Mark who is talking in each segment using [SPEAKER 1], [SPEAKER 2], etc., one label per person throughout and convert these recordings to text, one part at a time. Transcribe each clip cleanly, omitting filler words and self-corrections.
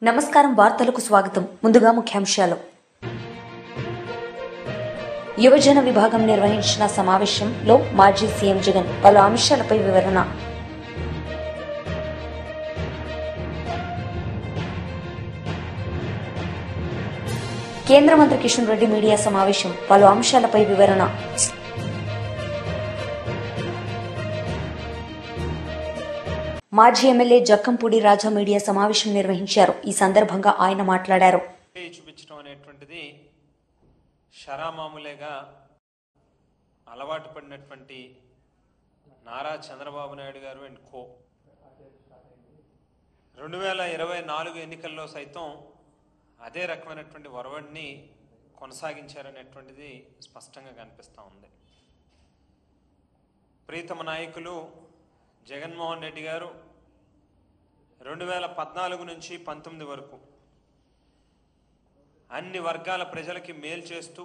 [SPEAKER 1] నమస్కారం వార్తలకు స్వాగతం. ముందుగా ముఖ్యాంశాలు. యువజన విభాగం నిర్వహించిన సమావేశంలో మాజీ సీఎం జగన్ పలు అంశాలపై వివరణ. కేంద్ర మంత్రి కిషన్ రెడ్డి మీడియా సమావేశం పలు అంశాలపై వివరణ. మాజీ ఎమ్మెల్యే జక్కంపూడి రాజా మీడియా సమావేశం నిర్వహించారు. ఈ సందర్భంగా ఆయన మాట్లాడారు.
[SPEAKER 2] చూపించడం అనేటువంటిది షరామామూలేగా అలవాటు పడినటువంటి నారా చంద్రబాబు నాయుడు గారు అండ్ కో 2024 ఎన్నికల్లో సైతం అదే రకమైనటువంటి ఒరవడిని కొనసాగించారనేటువంటిది స్పష్టంగా కనిపిస్తూ ఉంది. ప్రీతమ నాయకులు జగన్మోహన్ రెడ్డి గారు 2014 నుంచి 19 వరకు అన్ని వర్గాల ప్రజలకి మేలు చేస్తూ,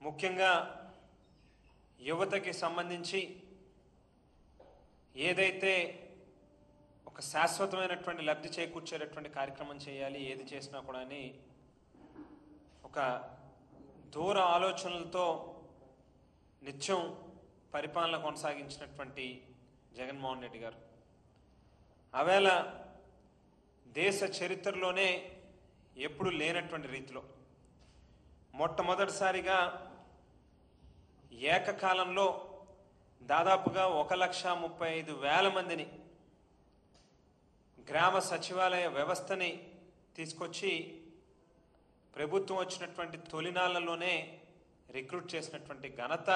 [SPEAKER 2] ముఖ్యంగా యువతకి సంబంధించి ఏదైతే ఒక శాశ్వతమైనటువంటి లబ్ధి చేకూర్చేటటువంటి కార్యక్రమం చేయాలి, ఏది చేసినా కూడా అని ఒక దూర ఆలోచనలతో నిత్యం పరిపాలన కొనసాగించినటువంటి జగన్మోహన్ రెడ్డి గారు ఆవేళ దేశ చరిత్రలోనే ఎప్పుడు లేనటువంటి రీతిలో మొట్టమొదటిసారిగా ఏకకాలంలో దాదాపుగా 1,35,000 మందిని గ్రామ సచివాలయ వ్యవస్థని తీసుకొచ్చి ప్రభుత్వం వచ్చినటువంటి తొలినాళ్లలోనే రిక్రూట్ చేసినటువంటి ఘనత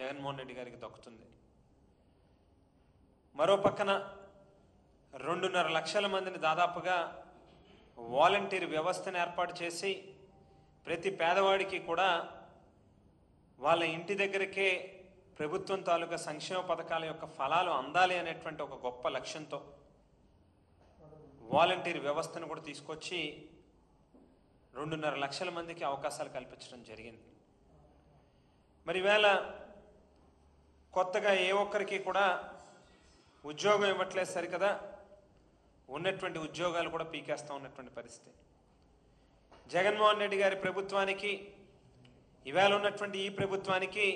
[SPEAKER 2] జగన్మోహన్ రెడ్డి గారికి దక్కుతుంది. మరో పక్కన 2.5 లక్షల మందిని దాదాపుగా వాలంటీర్ వ్యవస్థను ఏర్పాటు చేసి ప్రతి పేదవాడికి కూడా వాళ్ళ ఇంటి దగ్గరికే ప్రభుత్వం తాలూకా సంక్షేమ పథకాల యొక్క ఫలాలు అందాలి అనేటువంటి ఒక గొప్ప లక్ష్యంతో వాలంటీర్ వ్యవస్థను కూడా తీసుకొచ్చి 2.5 లక్షల మందికి అవకాశాలు కల్పించడం జరిగింది. మరి ఈవేళ కొత్తగా ఏ ఒక్కరికి కూడా ఉద్యోగం ఇవ్వట్లేదు సరికదా, ఉన్నటువంటి ఉద్యోగాలు కూడా పీకేస్తూ ఉన్నటువంటి పరిస్థితి. జగన్మోహన్ రెడ్డి గారి ప్రభుత్వానికి ఇవాళ ఉన్నటువంటి ఈ ప్రభుత్వానికి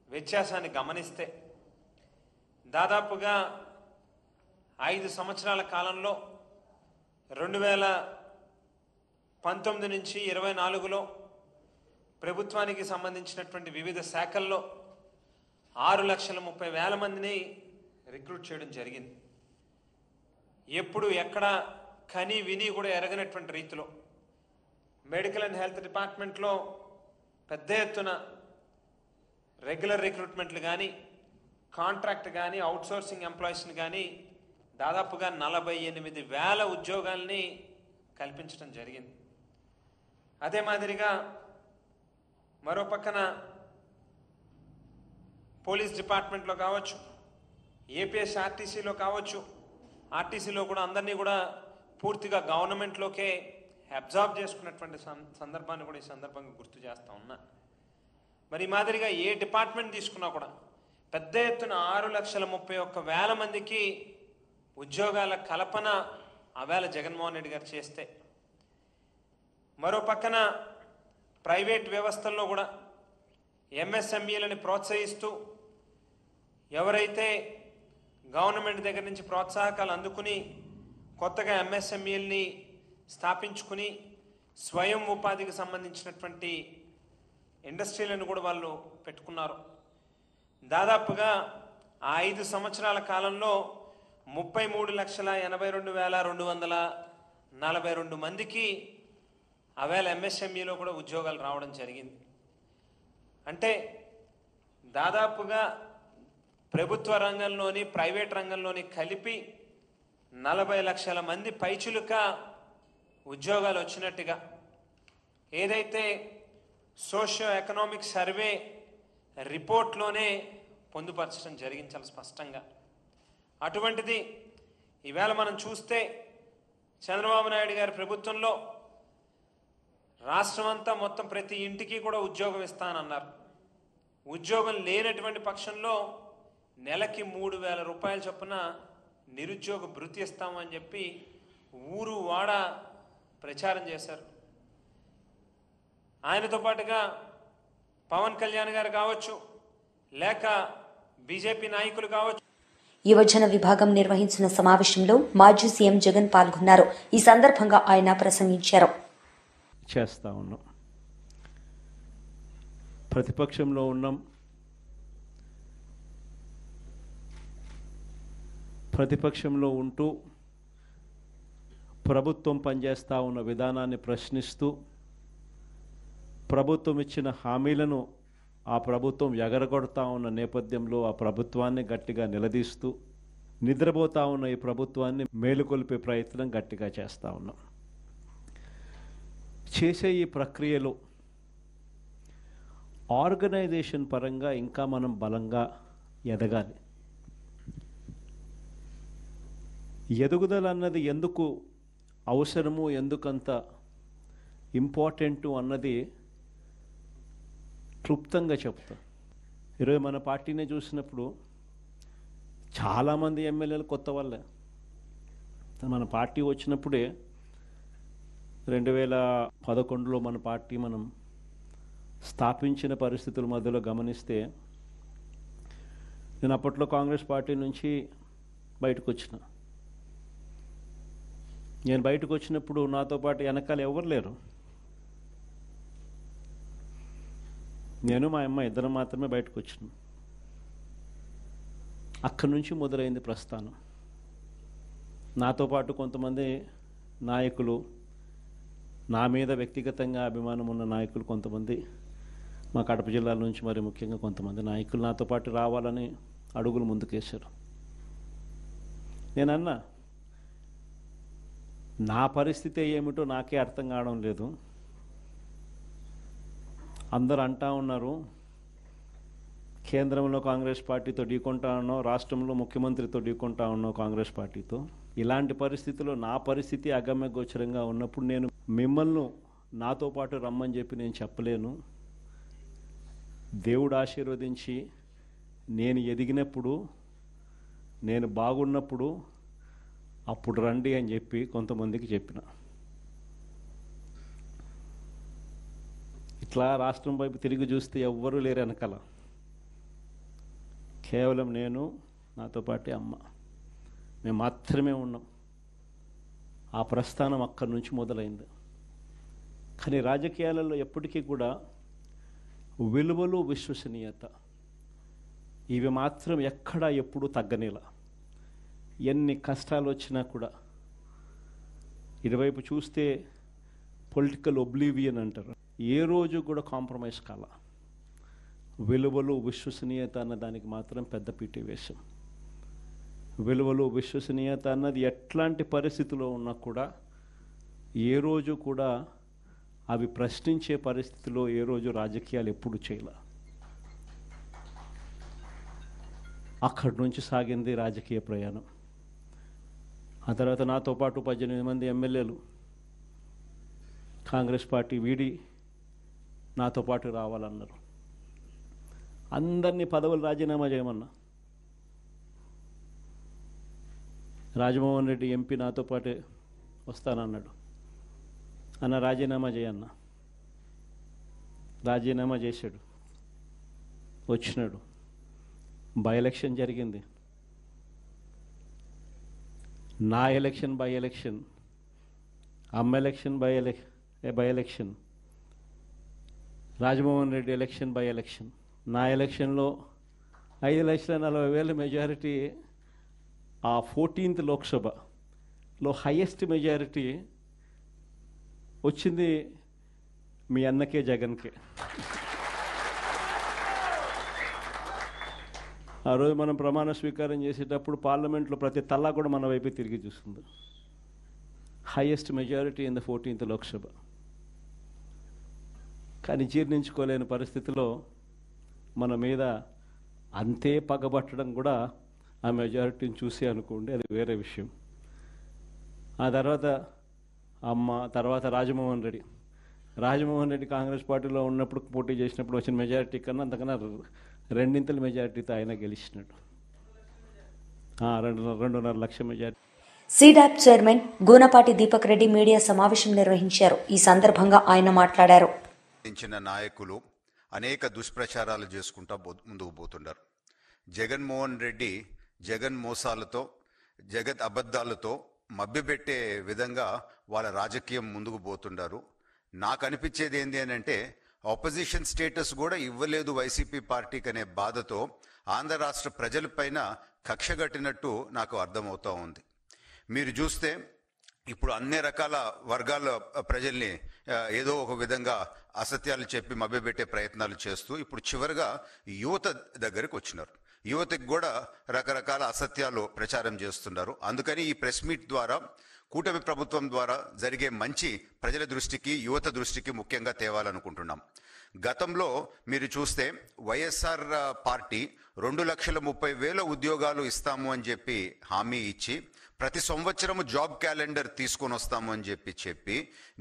[SPEAKER 2] వ్యత్యాసాన్ని గమనిస్తే దాదాపుగా 5 సంవత్సరాల కాలంలో 2019 నుంచి 24లో ప్రభుత్వానికి సంబంధించినటువంటి వివిధ శాఖల్లో 6,30,000 మందిని రిక్రూట్ చేయడం జరిగింది. ఎప్పుడు ఎక్కడ కని విని కూడా ఎరగనటువంటి రీతిలో మెడికల్ అండ్ హెల్త్ డిపార్ట్మెంట్లో పెద్ద ఎత్తున రెగ్యులర్ రిక్రూట్మెంట్లు కానీ, కాంట్రాక్ట్ కానీ, అవుట్సోర్సింగ్ ఎంప్లాయీస్ని కానీ దాదాపుగా 48,000 ఉద్యోగాల్ని కల్పించడం జరిగింది. అదే మాదిరిగా మరో పక్కన పోలీస్ డిపార్ట్మెంట్లో కావచ్చు, ఏపీఎస్ఆర్టీసీలో కావచ్చు, ఆర్టీసీలో కూడా అందరినీ కూడా పూర్తిగా గవర్నమెంట్లోకే అబ్జార్బ్ చేసుకున్నటువంటి సందర్భాన్ని కూడా ఈ సందర్భంగా గుర్తు చేస్తూ ఉన్నా. మరి ఈ మాదిరిగా ఏ డిపార్ట్మెంట్ తీసుకున్నా కూడా పెద్ద ఎత్తున 6,31,000 మందికి ఉద్యోగాల కల్పన ఆవేళ జగన్మోహన్ రెడ్డి గారు చేస్తే, మరో పక్కన ప్రైవేట్ వ్యవస్థల్లో కూడా ఎంఎస్ఎంఈలని ప్రోత్సహిస్తూ ఎవరైతే గవర్నమెంట్ దగ్గర నుంచి ప్రోత్సాహకాలు అందుకుని కొత్తగా ఎంఎస్ఎంఈల్ని స్థాపించుకుని స్వయం ఉపాధికి సంబంధించినటువంటి ఇండస్ట్రీలను కూడా వాళ్ళు పెట్టుకున్నారు. దాదాపుగా ఆ 5 సంవత్సరాల కాలంలో 33,82,242 మందికి ఆవేళ ఎంఎస్ఎంఈలో కూడా ఉద్యోగాలు రావడం జరిగింది. అంటే దాదాపుగా ప్రభుత్వ రంగంలోని ప్రైవేట్ రంగంలోని కలిపి 40 లక్షల మంది పైచులుక ఉద్యోగాలు వచ్చినట్టుగా ఏదైతే సోషియో ఎకనామిక్ సర్వే రిపోర్ట్లోనే పొందుపరచడం జరిగింది చాలా స్పష్టంగా. అటువంటిది ఈవేళ మనం చూస్తే చంద్రబాబు నాయుడు గారి ప్రభుత్వంలో రాష్ట్రం అంతా మొత్తం ప్రతి ఇంటికి కూడా ఉద్యోగం ఇస్తానన్నారు. ఉద్యోగం లేనటువంటి పక్షంలో నెలకి 3,000 రూపాయల చొప్పున నిరుద్యోగ భృతి ఇస్తామని చెప్పి ఊరు వాడ ప్రచారం చేశారు. ఆయనతో పాటుగా పవన్ కళ్యాణ్ గారు కావచ్చు, లేక బీజేపీ నాయకులు కావచ్చు.
[SPEAKER 1] యువజన విభాగం నిర్వహించిన సమావేశంలో మాజీ సీఎం జగన్ పాల్గొన్నారు. ఈ సందర్భంగా ఆయన ప్రసంగించారు.
[SPEAKER 3] చేస్తా ఉన్నాం, ప్రతిపక్షంలో ఉన్నాం, ప్రతిపక్షంలో ఉంటూ ప్రభుత్వం పనిచేస్తూ ఉన్న విధానాన్ని ప్రశ్నిస్తూ ప్రభుత్వం ఇచ్చిన హామీలను ఆ ప్రభుత్వం ఎగరగొడతా ఉన్న నేపథ్యంలో ఆ ప్రభుత్వాన్ని గట్టిగా నిలదీస్తూ నిద్రపోతా ఉన్న ఈ ప్రభుత్వాన్ని మేలుకొల్పే ప్రయత్నం గట్టిగా చేస్తూ ఉన్నాం. చేసే ఈ ప్రక్రియలో ఆర్గనైజేషన్ పరంగా ఇంకా మనం బలంగా ఎదగాలి. ఎదుగుదల అన్నది ఎందుకు అవసరము, ఎందుకంత ఇంపార్టెంటు అన్నది క్లుప్తంగా చెప్తా. ఈరోజు మన పార్టీని చూసినప్పుడు చాలామంది ఎమ్మెల్యేలు కొత్త వాళ్ళే. మన పార్టీ వచ్చినప్పుడే 2011లో మన పార్టీ మనం స్థాపించిన పరిస్థితుల మధ్యలో గమనిస్తే, నేను అప్పట్లో కాంగ్రెస్ పార్టీ నుంచి బయటకు వచ్చిన. నేను బయటకు వచ్చినప్పుడు నాతో పాటు వెనకాల ఎవరు లేరు. నేను మా అమ్మ ఇద్దరం మాత్రమే బయటకు వచ్చినాం. అక్కడి నుంచి మొదలైంది ప్రస్థానం. నాతో పాటు కొంతమంది నాయకులు, నా మీద వ్యక్తిగతంగా అభిమానం ఉన్న నాయకులు కొంతమంది, మా కడప జిల్లాల నుంచి మరి ముఖ్యంగా కొంతమంది నాయకులు నాతో పాటు రావాలని అడుగులు ముందుకేశారు. నేనన్నా, నా పరిస్థితి ఏమిటో నాకే అర్థం కావడం లేదు. అందరూ అంటా ఉన్నారు, కేంద్రంలో కాంగ్రెస్ పార్టీతో ఢీకొంటా ఉన్నాం, రాష్ట్రంలో ముఖ్యమంత్రితో ఢీకొంటా ఉన్నాం కాంగ్రెస్ పార్టీతో. ఇలాంటి పరిస్థితుల్లో నా పరిస్థితి అగమ్య గోచరంగా ఉన్నప్పుడు నేను మిమ్మల్ని నాతో పాటు రమ్మని చెప్పి నేను చెప్పలేను. దేవుడు ఆశీర్వదించి నేను ఎదిగినప్పుడు, నేను బాగున్నప్పుడు అప్పుడు రండి అని చెప్పి కొంతమందికి చెప్పిన. ఇట్లా రాష్ట్రం వైపు తిరిగి చూస్తే ఎవ్వరూ లేరు వెనకాల. కేవలం నేను, నాతో పాటు అమ్మ, మేము మాత్రమే ఉన్నాం. ఆ ప్రస్థానం అక్కడి నుంచి మొదలైంది. కానీ రాజకీయాలలో ఎప్పటికీ కూడా విలువలు, విశ్వసనీయత ఇవి మాత్రం ఎక్కడా ఎప్పుడూ తగ్గనేలా. ఎన్ని కష్టాలు వచ్చినా కూడా ఇటువైపు చూస్తే పొలిటికల్ ఒబ్లివియన్ అంటారు, ఏ రోజు కూడా కాంప్రమైజ్ కాల. విలువలు, విశ్వసనీయత అన్న దానికి మాత్రం పెద్ద పీటీ వేశాం. విలువలు, విశ్వసనీయత అన్నది ఎట్లాంటి పరిస్థితిలో ఉన్నా కూడా ఏ రోజు కూడా అవి ప్రశ్నించే పరిస్థితిలో ఏ రోజు రాజకీయాలు ఎప్పుడు చేయాల. అక్కడి నుంచి సాగింది రాజకీయ ప్రయాణం. ఆ తర్వాత నాతో పాటు 18 మంది ఎమ్మెల్యేలు కాంగ్రెస్ పార్టీ వీడి నాతో పాటు రావాలన్నారు. అందరినీ పదవులు రాజీనామా చేయమన్నా. రాజమోహన్ రెడ్డి ఎంపీ నాతో పాటే వస్తానన్నాడు. అన్న రాజీనామా చేయన్న. రాజీనామా చేశాడు, వచ్చినాడు. బై ఎలక్షన్ జరిగింది. నా ఎలక్షన్ బై ఎలక్షన్, అమ్మ election by election, Rajamohan Reddy election by election. నా ఎలక్షన్లో 5,40,000 మెజారిటీ, ఆ 14th లోక్సభలో హైయెస్ట్ మెజారిటీ వచ్చింది మీ అన్నకే, జగన్కే. ఆ రోజు మనం ప్రమాణ స్వీకారం చేసేటప్పుడు పార్లమెంట్లో ప్రతి తల్లా కూడా మన వైపే తిరిగి చూస్తుంది. Highest majority in the 14th Lok Sabha. కానీ జీర్ణించుకోలేని పరిస్థితిలో మన మీద అంతే పగబట్టడం కూడా ఆ మెజారిటీని చూసి అనుకోండి, అది వేరే విషయం. ఆ తర్వాత అమ్మ, తర్వాత రాజమోహన్ రెడ్డి కాంగ్రెస్ పార్టీలో ఉన్నప్పుడు పోటీ చేసినప్పుడు వచ్చిన మెజారిటీ కన్నా అంతకన్నా 2 మెజారిటీతో ఆయన గెలిచినాడు. 2.5 లక్షల majority.
[SPEAKER 1] SEEDAP chairman Goonapati Deepak Reddy media సమావేశం నిర్వహించారు. ఈ సందర్భంగా ఆయన మాట్లాడారు.
[SPEAKER 4] నాయకులు అనేక దుష్ప్రచారాలు చేసుకుంటా ముందుకు పోతున్నారు. జగన్మోహన్ రెడ్డి జగన్ మోసాలతో జగత్ అబద్ధాలతో మభ్యపెట్టే విధంగా వాళ్ళ రాజకీయం ముందుకు పోతున్నారు. నాకు అనిపించేది ఏంటి అని అంటే ఆపోజిషన్ స్టేటస్ కూడా ఇవ్వలేదు వైసీపీ పార్టీకి అనే బాధతో ఆంధ్ర రాష్ట్ర ప్రజలపైన కక్షగట్టినట్టు నాకు అర్థమవుతూ ఉంది. మీరు చూస్తే ఇప్పుడు అన్ని రకాల వర్గాల ప్రజల్ని ఏదో ఒక విధంగా అసత్యాలు చెప్పి మభ్యపెట్టే ప్రయత్నాలు చేస్తూ ఇప్పుడు చివరిగా యువత దగ్గరికి వచ్చినారు. యువతకు కూడా రకరకాల అసత్యాలు ప్రచారం చేస్తున్నారు. అందుకని ఈ ప్రెస్ మీట్ ద్వారా కూటమి ప్రభుత్వం ద్వారా జరిగే మంచి ప్రజల దృష్టికి యువత దృష్టికి ముఖ్యంగా తేవాలనుకుంటున్నాం. గతంలో మీరు చూస్తే వైఎస్ఆర్ పార్టీ 2,30,000 ఉద్యోగాలు ఇస్తాము అని చెప్పి హామీ ఇచ్చి ప్రతి సంవత్సరము జాబ్ క్యాలెండర్ తీసుకొని వస్తాము అని చెప్పి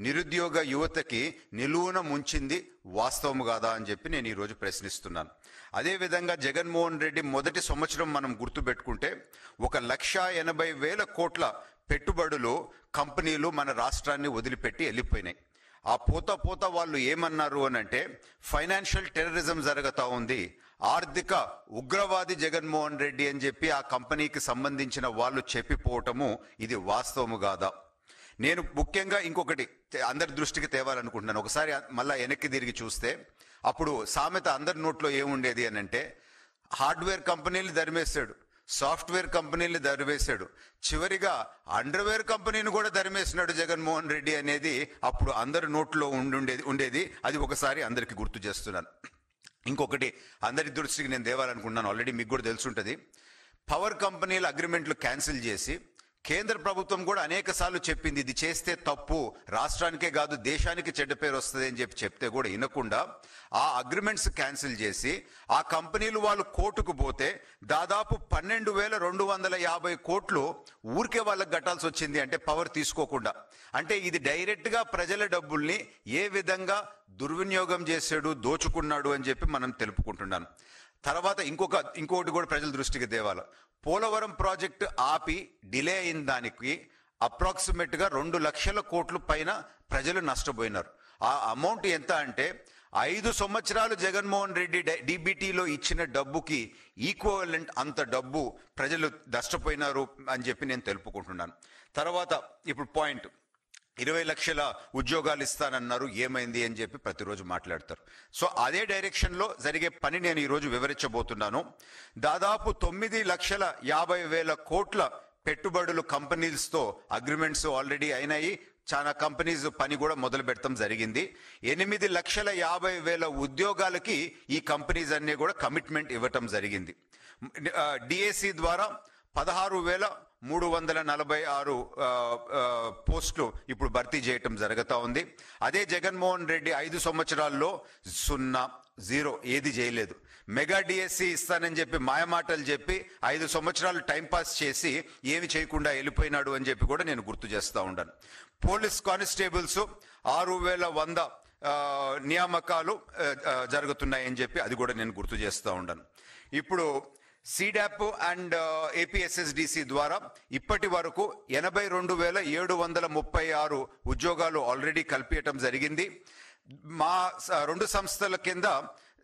[SPEAKER 4] నిరుద్యోగ యువతకి నిలువున ముంచింది వాస్తవం కాదా అని చెప్పి నేను ఈరోజు ప్రశ్నిస్తున్నాను. అదేవిధంగా జగన్మోహన్ రెడ్డి మొదటి సంవత్సరం మనం గుర్తుపెట్టుకుంటే 1,80,000 కోట్ల పెట్టుబడులు కంపెనీలు మన రాష్ట్రాన్ని వదిలిపెట్టి వెళ్ళిపోయినాయి. ఆ పోతా వాళ్ళు ఏమన్నారు అని అంటే ఫైనాన్షియల్ టెర్రరిజం జరుగుతూ ఉంది, ఆర్థిక ఉగ్రవాది జగన్మోహన్ రెడ్డి అని చెప్పి ఆ కంపెనీకి సంబంధించిన వాళ్ళు చెప్పిపోవటము ఇది వాస్తవము కాదా? నేను ముఖ్యంగా ఇంకొకటి అందరి దృష్టికి తేవాలనుకుంటున్నాను. ఒకసారి మళ్ళా వెనక్కి తిరిగి చూస్తే అప్పుడు సామెత అందరి నోట్లో ఏముండేది అని అంటే హార్డ్వేర్ కంపెనీలు దరిమేశాడు, సాఫ్ట్వేర్ కంపెనీలు దరివేశాడు, చివరిగా అండర్వేర్ కంపెనీని కూడా దరిమేసినాడు జగన్మోహన్ రెడ్డి అనేది అప్పుడు అందరి నోట్లో ఉండేది. అది ఒకసారి అందరికి గుర్తు చేస్తున్నాను. ఇంకొకటి అందరి దృష్టికి నేను తేవాలనుకుంటున్నాను. ఆల్రెడీ మీకు కూడా తెలుసుంటుంది. పవర్ కంపెనీల అగ్రిమెంట్లు క్యాన్సిల్ చేసి కేంద్ర ప్రభుత్వం కూడా అనేక సార్లు చెప్పింది ఇది చేస్తే తప్పు, రాష్ట్రానికే కాదు దేశానికి చెడ్డ పేరు వస్తుంది అని చెప్తే కూడా వినకుండా ఆ అగ్రిమెంట్స్ క్యాన్సిల్ చేసి ఆ కంపెనీలు వాళ్ళు కోర్టుకు పోతే దాదాపు 12,250 కోట్లు ఊరికే వాళ్ళకి కట్టాల్సి వచ్చింది. అంటే పవర్ తీసుకోకుండా. అంటే ఇది డైరెక్ట్గా ప్రజల డబ్బుల్ని ఏ విధంగా దుర్వినియోగం చేశాడు, దోచుకున్నాడు అని చెప్పి మనం తెలుపుకుంటున్నాను. తర్వాత ఇంకొకటి కూడా ప్రజల దృష్టికి తేవాలి. పోలవరం ప్రాజెక్టు ఆపి డిలే అయిన దానికి అప్రాక్సిమేట్గా 2 లక్షల కోట్ల పైన ప్రజలు నష్టపోయినారు. ఆ అమౌంట్ ఎంత అంటే 5 సంవత్సరాలు జగన్మోహన్ రెడ్డి డీబీటీలో ఇచ్చిన డబ్బుకి ఈక్వలెంట్ అంత డబ్బు ప్రజలు నష్టపోయినారు అని చెప్పి నేను తెలుపుకుంటున్నాను. తర్వాత ఇప్పుడు పాయింట్ 20 లక్షల ఉద్యోగాలు ఇస్తానన్నారు, ఏమైంది అని చెప్పి ప్రతిరోజు మాట్లాడతారు. సో అదే డైరెక్షన్లో జరిగే పని నేను ఈరోజు వివరించబోతున్నాను. దాదాపు 9,50,000 కోట్ల పెట్టుబడులు కంపెనీస్తో అగ్రిమెంట్స్ ఆల్రెడీ అయినాయి. చాలా కంపెనీస్ పని కూడా మొదలు పెట్టడం జరిగింది. 8,50,000 ఉద్యోగాలకి ఈ కంపెనీస్ అన్నీ కూడా కమిట్మెంట్ ఇవ్వటం జరిగింది. డిఏసి ద్వారా 16,346 పోస్టులు ఇప్పుడు భర్తీ చేయటం జరుగుతూ ఉంది. అదే జగన్మోహన్ రెడ్డి 5 సంవత్సరాల్లో 0 ఏది చేయలేదు. మెగా డిఎస్సి ఇస్తానని చెప్పి మాయమాటలు చెప్పి 5 సంవత్సరాలు టైంపాస్ చేసి ఏమి చేయకుండా వెళ్ళిపోయినాడు అని చెప్పి కూడా నేను గుర్తు చేస్తూ ఉన్నాను. పోలీస్ కానిస్టేబుల్స్ 6,100 నియామకాలు జరుగుతున్నాయని చెప్పి అది కూడా నేను గుర్తు చేస్తూ ఉన్నాను. ఇప్పుడు సీడాప్ అండ్ ఏపీఎస్ఎస్డిసి ద్వారా ఇప్పటి వరకు 82,736 ఉద్యోగాలు ఆల్రెడీ కల్పించడం జరిగింది. మా 2 సంస్థల కింద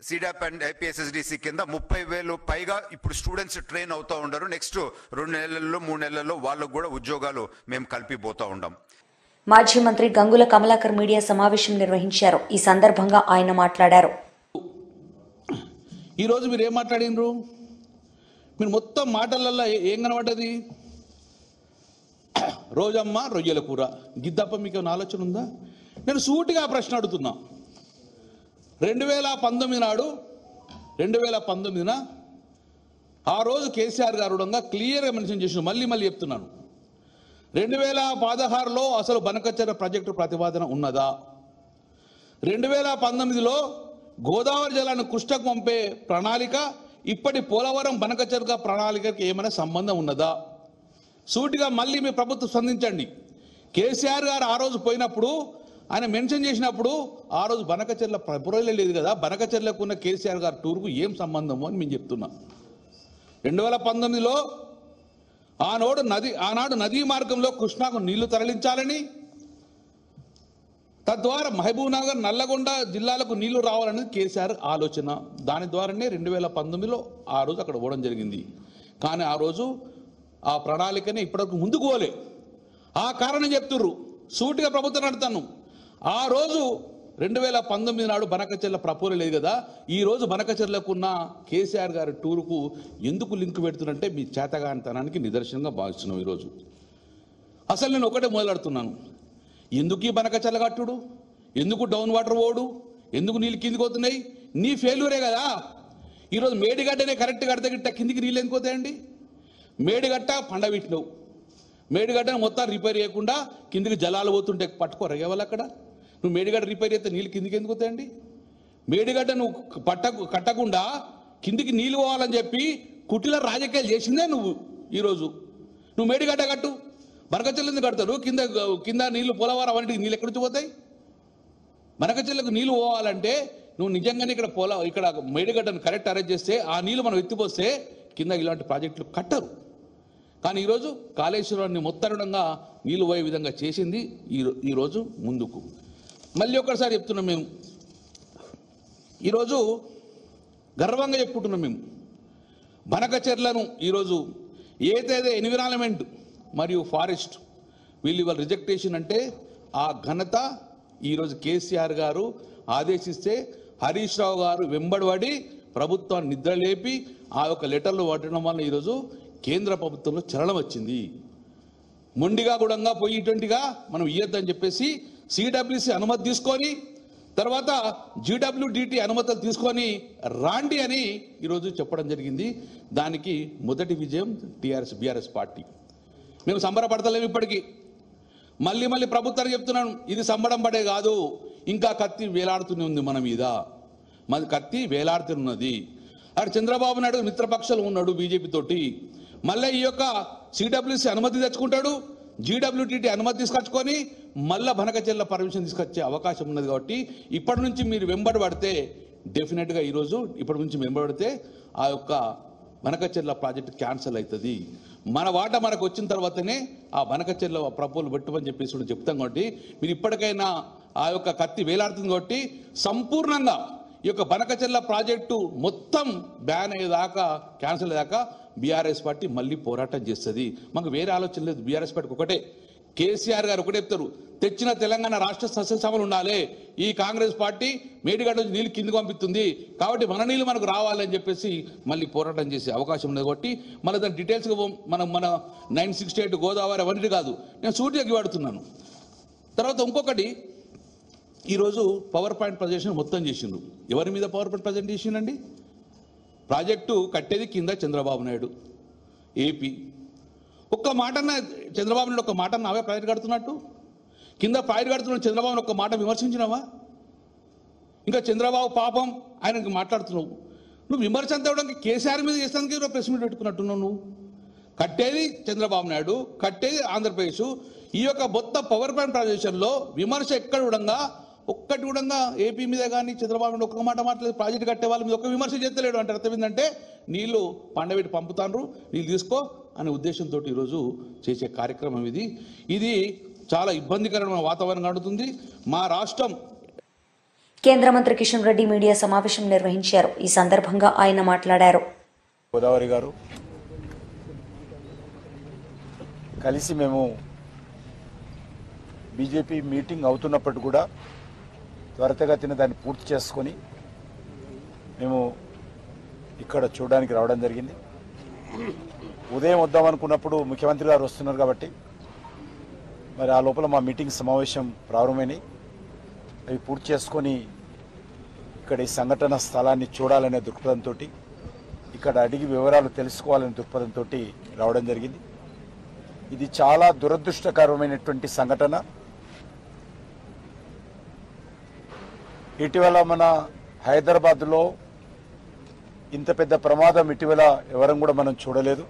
[SPEAKER 4] సీడాప్ అండ్ ఏపీఎస్ఎస్డిసి కింద 30,000 పైగా ఇప్పుడు స్టూడెంట్స్ ట్రైన్ అవుతూ ఉండరు. నెక్స్ట్ 2 నెలల్లో 3 నెలల్లో వాళ్ళకు కూడా ఉద్యోగాలు మేము కలిపిపోతూ ఉంటాం.
[SPEAKER 1] మాజీ మంత్రి గంగుల కమలాకర్ మీడియా సమావేశం నిర్వహించారు. ఈ సందర్భంగా ఆయన మాట్లాడారు.
[SPEAKER 5] ఈరోజు మీరు ఏం మాట్లాడినరు? మీరు మొత్తం మాటలల్లో ఏం కనబడ్డది? రోజమ్మ రొయ్యల కూర గిద్దప్ప మీకు ఆలోచన ఉందా? నేను సూటిగా ప్రశ్న అడుగుతున్నా. 2019 నాడు 2019న ఆ రోజు కేసీఆర్ గారు క్లియర్గా మెన్షన్ చేసిన మళ్ళీ చెప్తున్నాను. 2016లో అసలు బనకచెర్ల ప్రాజెక్టు ప్రతిపాదన ఉన్నదా? 2019లో గోదావరి జలాన్ని కృష్ణకు పంపే ప్రణాళిక ఇప్పటి పోలవరం బనకచెర్ల ప్రణాళికకి ఏమైనా సంబంధం ఉన్నదా? సూటిగా మళ్ళీ మీ ప్రభుత్వం స్పందించండి. కేసీఆర్ గారు ఆ రోజు పోయినప్పుడు ఆయన మెన్షన్ చేసినప్పుడు ఆ రోజు బనకచెర్ల పురలే లేదు కదా, బనకచెర్లకు ఉన్న కేసీఆర్ గారు టూర్కు ఏం సంబంధము అని మేము చెప్తున్నాం. 2019లో ఆనాడు నదీ మార్గంలో కృష్ణాకు నీళ్లు తరలించాలని, తద్వారా మహబూబ్ నగర్, నల్లగొండ జిల్లాలకు నీళ్లు రావాలనేది కేసీఆర్ ఆలోచన. దాని ద్వారానే 2019లో ఆ రోజు అక్కడ పోవడం జరిగింది. కానీ ఆ రోజు ఆ ప్రణాళికని ఇప్పటివరకు ముందుకు పోలే. ఆ కారణం చెప్తుర్రు, సూటిగా ప్రభుత్వం నడుతాను. ఆ రోజు 2019 నాడు బనకచెర్ల ప్రపోజల్ లేదు కదా, ఈ రోజు బనకచెర్లకున్న కేసీఆర్ గారి టూరుకు ఎందుకు లింక్ పెడుతున్నంటే మీ చేతగానితనానికి నిదర్శనంగా భావిస్తున్నాం. ఈరోజు అసలు నేను ఒకటే మొదలెడుతున్నాను, ఎందుకు ఈ బనకచెర్ల కట్టుడు, ఎందుకు డౌన్ వాటర్ పోడు, ఎందుకు నీళ్ళు కిందికి పోతున్నాయి? నీ ఫెయిల్యూరే కదా. ఈరోజు మేడిగడ్డనే కరెక్ట్ కడితే గిట్ట కిందికి నీళ్ళు ఎందుకు పోతాయండి? మేడిగట్ట పండబెట్టినవు, మేడిగడ్డను మొత్తం రిపేర్ చేయకుండా కిందికి జలాలు పోతుంటే పట్టుకోరా ఎవరు అక్కడ? నువ్వు మేడిగడ్డ రిపేర్ చేస్తే నీళ్ళు కిందికి ఎందుకు పోతాయండి? మేడిగడ్డ నువ్వు కట్టకుండా కిందికి నీళ్ళు పోవాలని చెప్పి కుటిల రాజకీయాలు చేసిందే నువ్వు. ఈరోజు నువ్వు మేడిగడ్డ కట్టు, బనకచెర్ల ఎందుకు కడతారు? కింద నీళ్లు పోలవరం అవన్నీ నీళ్ళు ఎక్కడి నుంచి పోతాయి? బనకచెర్లకు నీళ్ళు పోవాలంటే నువ్వు నిజంగానే ఇక్కడ మేడిగడ్డను కరెక్ట్ అరేంజ్ చేస్తే ఆ నీళ్ళు మనం ఎత్తిపోస్తే కింద ఇలాంటి ప్రాజెక్టులు కట్టరు. కానీ ఈరోజు కాళేశ్వరాన్ని మొత్తరుడంగా నీళ్ళు పోయే విధంగా చేసింది ఈరోజు ముందుకు. మళ్ళీ ఒక్కసారి చెప్తున్నాం, మేము ఈరోజు గర్వంగా చెప్పుకుంటున్నాం, మేము బనకచెర్లను ఈరోజు ఏదైతే ఎన్విరాన్మెంట్ మరియు ఫారెస్ట్ వీళ్ళు ఇవాళ రిజెక్ట్ చేసిందంటే ఆ ఘనత ఈరోజు కేసీఆర్ గారు ఆదేశిస్తే హరీష్ రావు గారు వెంబడిపడి ప్రభుత్వాన్ని నిద్రలేపి ఆ యొక్క లెటర్లు పట్టడం వల్ల ఈరోజు కేంద్ర ప్రభుత్వంలో చలనం వచ్చింది. మొండిగా కూడా పోయి ఇటువంటిగా మనం ఇయ్యొద్దని చెప్పేసి సిడబ్ల్యూసి అనుమతి తీసుకొని తర్వాత జీడబ్ల్యూడిటి అనుమతులు తీసుకొని రాండి అని ఈరోజు చెప్పడం జరిగింది. దానికి మొదటి విజయం బీఆర్ఎస్ పార్టీ. మేము సంబరపడతలేము ఇప్పటికీ. మళ్ళీ ప్రభుత్వానికి చెప్తున్నాను, ఇది సంబడం పడే కాదు, ఇంకా కత్తి వేలాడుతూనే ఉంది మన మీద, మన కత్తి వేలాడుతున్నది. అక్కడ చంద్రబాబు నాయుడు మిత్రపక్షాలు ఉన్నాడు బీజేపీ తోటి. మళ్ళీ ఈ యొక్క సిడబ్ల్యూసి అనుమతి తెచ్చుకుంటాడు, జీడబ్ల్యూటీటీ అనుమతి తీసుకొచ్చుకొని మళ్ళీ బనకచెర్ల పర్మిషన్ తీసుకొచ్చే అవకాశం ఉన్నది. కాబట్టి ఇప్పటి నుంచి మీరు వెంబడి పడితే డెఫినెట్గా ఈరోజు ఇప్పటి నుంచి వెంబడితే ఆ యొక్క బనకచెర్ల ప్రాజెక్టు క్యాన్సిల్ అవుతుంది. మన వాట మనకు వచ్చిన తర్వాతనే ఆ బనకచెర్ల ప్రపోజల్ పెట్టమని చెప్పేసి కూడా చెప్తాం. కాబట్టి మీరు ఇప్పటికైనా ఆ యొక్క కత్తి వేలాడుతుంది. కాబట్టి సంపూర్ణంగా ఈ యొక్క బనకచెర్ల ప్రాజెక్టు మొత్తం బ్యాన్ అయ్యేదాకా, క్యాన్సిల్ అయ్యేదాకా బీఆర్ఎస్ పార్టీ మళ్ళీ పోరాటం చేస్తుంది. మాకు వేరే ఆలోచన లేదు. బీఆర్ఎస్ పార్టీకి ఒకటే, కేసీఆర్ గారు ఒకటే చెప్తారు, తెచ్చిన తెలంగాణ రాష్ట్ర సస్యశ్యామలు ఉండాలి. ఈ కాంగ్రెస్ పార్టీ మేడిగడ్డ నుంచి నీళ్ళు కిందికి పంపిస్తుంది, కాబట్టి మన నీళ్ళు మనకు రావాలని చెప్పేసి మళ్ళీ పోరాటం చేసే అవకాశం ఉంది. కాబట్టి మళ్ళీ దాని డీటెయిల్స్గా మన 968 గోదావరి అవన్నీ కాదు, నేను సూటిగా వాడుతున్నాను. తర్వాత ఇంకొకటి, ఈరోజు పవర్ పాయింట్ ప్రజెంటేషన్ మొత్తం చేసిండ్రు. ఎవరి మీద పవర్ పాయింట్ ప్రజెంట్ చేసిండండి? ప్రాజెక్టు కట్టేది కింద చంద్రబాబు నాయుడు ఏపీ. ఒక్క మాటన్న చంద్రబాబు నాయుడు ఒక్క మాట నావే ప్రాజెక్ట్ కడుతున్నట్టు, కింద ప్రాజెక్ట్ కడుతున్న చంద్రబాబుని ఒక్క మాట విమర్శించినావా? ఇంకా చంద్రబాబు పాపం ఆయనకి మాట్లాడుతున్నావు. నువ్వు విమర్శ అంతా ఇవ్వడానికి కేసీఆర్ మీద చేస్తానికి ప్రెస్ మీట్ పెట్టుకున్నట్టున్నావు. నువ్వు కట్టేది చంద్రబాబు నాయుడు, కట్టేది ఆంధ్రప్రదేశ్. ఈ యొక్క మొత్తం పవర్ పాయింట్ ప్రదేశంలో విమర్శ ఎక్కడ కూడా ఒక్కటి కూడా ఏపీ మీద కానీ చంద్రబాబు నాయుడు ఒక్క మాట మాట్లాడలేదు. ప్రాజెక్టు కట్టే వాళ్ళ మీద ఒక్క విమర్శ చేస్తలేడు. అంటే అర్థం ఏంటంటే నీళ్లు పండబెట్టి పంపుతాండ్రు, నీళ్ళు తీసుకో అనే ఉద్దేశంతో ఈరోజు చేసే కార్యక్రమం ఇది. ఇది చాలా ఇబ్బందికరమైన వాతావరణం నడుతుంది మా రాష్ట్రం.
[SPEAKER 1] కేంద్ర మంత్రి కిషన్ రెడ్డి మీడియా సమావేశం నిర్వహించారు. ఈ సందర్భంగా ఆయన మాట్లాడారు.
[SPEAKER 6] గోదావరి గారు కలిసి మేము బీజేపీ మీటింగ్ అవుతున్నప్పటికీ కూడా త్వరితగతిన దాన్ని పూర్తి చేసుకొని మేము ఇక్కడ చూడడానికి రావడం జరిగింది. ఉదయం వద్దామనుకున్నప్పుడు ముఖ్యమంత్రి గారు వస్తున్నారు కాబట్టి మరి ఆ లోపల మా మీటింగ్ సమావేశం ప్రారంభమైనాయి. అవి పూర్తి చేసుకొని ఇక్కడ ఈ సంఘటన స్థలాన్ని చూడాలనే దృక్పథంతో, ఇక్కడ అడిగి వివరాలు తెలుసుకోవాలనే దృక్పథంతో రావడం జరిగింది. ఇది చాలా దురదృష్టకరమైనటువంటి సంఘటన. ఇటీవల మన హైదరాబాద్లో ఇంత పెద్ద ప్రమాదం ఇటీవల ఎవరం కూడా మనం చూడలేదు.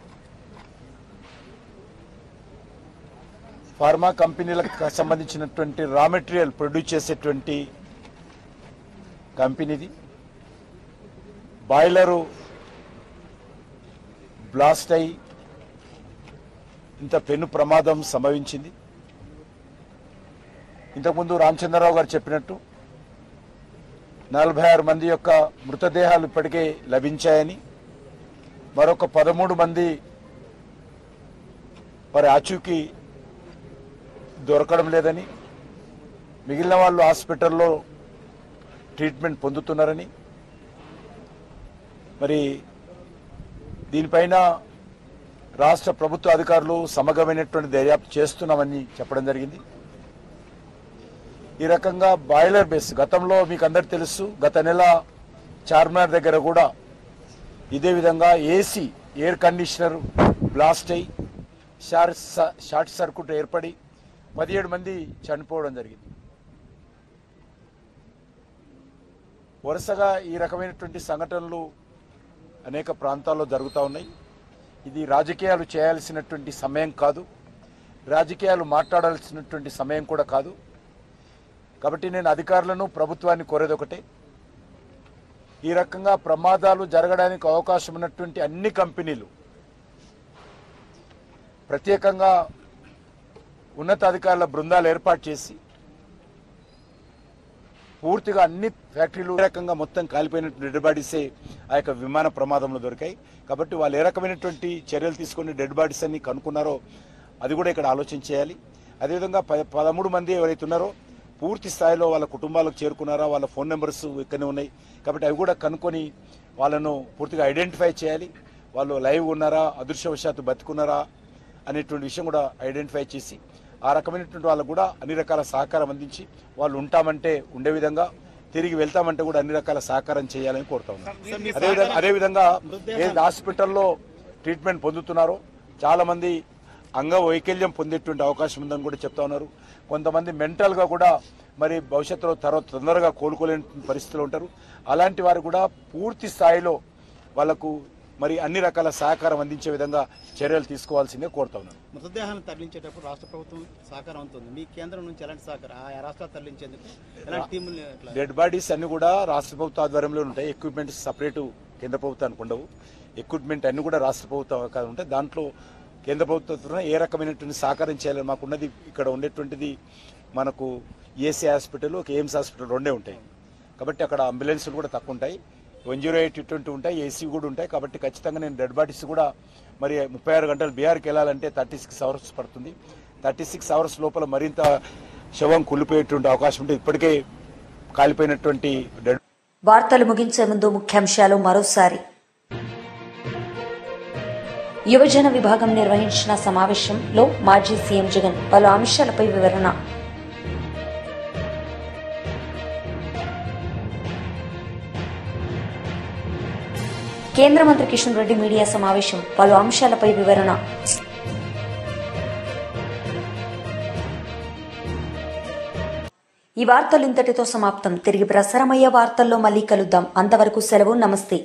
[SPEAKER 6] ఫార్మా కంపెనీలకు సంబంధించినటువంటి రా మెటీరియల్ ప్రొడ్యూస్ చేసేటువంటి కంపెనీది. బాయిలరు బ్లాస్ట్ అయి ఇంత పెను ప్రమాదం సంభవించింది. ఇంతకుముందు రామచంద్రరావు గారు చెప్పినట్టు 46 మంది యొక్క మృతదేహాలు ఇప్పటికే లభించాయని, మరొక 13 మంది వారి ఆచూకీ దొరకడం లేదని, మిగిలిన వాళ్ళు హాస్పిటల్లో ట్రీట్మెంట్ పొందుతున్నారని, మరి దీనిపైన రాష్ట్ర ప్రభుత్వ అధికారులు సమగ్రమైనటువంటి దర్యాప్తు చేస్తున్నామని చెప్పడం జరిగింది. ఈ రకంగా బాయిలర్ బేస్ గతంలో మీకు అందరికీ తెలుసు, గత నెల చార్మినార్ దగ్గర కూడా ఇదే విధంగా ఏసీ ఎయిర్ కండిషనర్ బ్లాస్ట్ అయి షార్ట్ సర్క్యూట్ ఏర్పడి 17 మంది చనిపోవడం జరిగింది. వరుసగా ఈ రకమైనటువంటి సంఘటనలు అనేక ప్రాంతాల్లో జరుగుతూ ఉన్నాయి. ఇది రాజకీయాలు చేయాల్సినటువంటి సమయం కాదు, రాజకీయాలు మాట్లాడాల్సినటువంటి సమయం కూడా కాదు. కాబట్టి నేను అధికారులను, ప్రభుత్వాన్ని కోరేది ఒకటే, ఈ రకంగా ప్రమాదాలు జరగడానికి అవకాశం ఉన్నటువంటి అన్ని కంపెనీలు ప్రత్యేకంగా ఉన్నతాధికారుల బృందాలు ఏర్పాటు చేసి పూర్తిగా అన్ని ఫ్యాక్టరీలు ఏ రకంగా మొత్తం కాలిపోయినటువంటి డెడ్ బాడీసే ఆ యొక్క విమాన ప్రమాదంలో దొరికాయి. కాబట్టి వాళ్ళు ఏ రకమైనటువంటి చర్యలు తీసుకొని డెడ్ బాడీస్ అన్ని కనుక్కున్నారో అది కూడా ఇక్కడ ఆలోచన చేయాలి. అదేవిధంగా 13 మంది ఎవరైతే ఉన్నారో పూర్తి స్థాయిలో వాళ్ళ కుటుంబాలకు చేరుకున్నారా, వాళ్ళ ఫోన్ నెంబర్స్ ఇక్కడనే ఉన్నాయి. కాబట్టి అవి కూడా కనుక్కొని వాళ్ళను పూర్తిగా ఐడెంటిఫై చేయాలి. వాళ్ళు లైవ్ ఉన్నారా, అదృశ్యవశాత్తు బతుకున్నారా అనేటువంటి విషయం కూడా ఐడెంటిఫై చేసి ఆ రకమైనటువంటి వాళ్ళకు కూడా అన్ని రకాల సహకారం అందించి వాళ్ళు ఉంటామంటే ఉండే విధంగా, తిరిగి వెళ్తామంటే కూడా అన్ని రకాల సహకారం చేయాలని కోరుతా ఉన్నాను. అదేవిధంగా ఏ హాస్పిటల్లో ట్రీట్మెంట్ పొందుతున్నారో చాలా మంది అంగవైకల్యం పొందేటువంటి అవకాశం ఉందని కూడా చెప్తా ఉన్నారు. కొంతమంది మెంటల్గా కూడా మరి భవిష్యత్తులో తొందరగా కోలుకోలేని పరిస్థితులు ఉంటారు. అలాంటి వారు కూడా పూర్తి స్థాయిలో వాళ్లకు మరి అన్ని రకాల సహకారం అందించే విధంగా చర్యలు తీసుకోవాల్సిందే కోరుతా ఉన్నాను.
[SPEAKER 7] మృతదేహాన్ని తరలించేటప్పుడు రాష్ట్ర ప్రభుత్వం సహకారం అవుతుంది. మీ కేంద్రం నుంచి ఎలాంటి సహకారం, ఆ రాష్ట్రాలు తరలించేందుకు ఎలాంటి టీములు?
[SPEAKER 6] డెడ్ బాడీస్ అన్ని కూడా రాష్ట్ర ప్రభుత్వ ఆధ్వర్యంలో ఉంటాయి. ఎక్విప్మెంట్స్ సపరేటు కేంద్ర ప్రభుత్వానికి ఉండవు. ఎక్విప్మెంట్ అన్ని కూడా రాష్ట్ర ప్రభుత్వం ఉంటాయి. దాంట్లో కేంద్ర ప్రభుత్వం ఏ రకమైనటువంటి సహకారం చేయాలని మాకున్నది ఇక్కడ ఉండేటువంటిది మనకు ఏసీ హాస్పిటల్, ఒక ఎయిమ్స్ హాస్పిటల్ రెండే ఉంటాయి. కాబట్టి అక్కడ అంబులెన్స్లు కూడా తక్కువ ఉంటాయి. 108 ఇటువంటి ఉంటాయి, ఏసీ కూడా ఉంటాయి. కాబట్టి ఖచ్చితంగా నేను డెడ్ బాడీస్ కూడా మరి 36 గంటలు బీహార్కి వెళ్ళాలంటే 36 అవర్స్ పడుతుంది. 36 అవర్స్ లోపల మరింత శవం కుళ్ళిపోయేటువంటి అవకాశం ఉంటుంది. ఇప్పటికే కాలిపోయినటువంటి డెడ్.
[SPEAKER 1] వార్తలు ముగించే ముందు ముఖ్యాంశాలు మరోసారి. యువజన విభాగం నిర్వహించిన సమావేశంలో మాజీ సీఎం జగన్ పలు అంశాలపై వివరణ. కేంద్ర మంత్రి కిషన్ రెడ్డి మీడియా సమావేశం, పలు అంశాలపై వివరణ. ఈ వార్తలు ఇంతటితో సమాప్తం. తిరిగి ప్రసారమయ్యే వార్తల్లో మళ్లీ కలుద్దాం. అంతవరకు సెలవు. నమస్తే.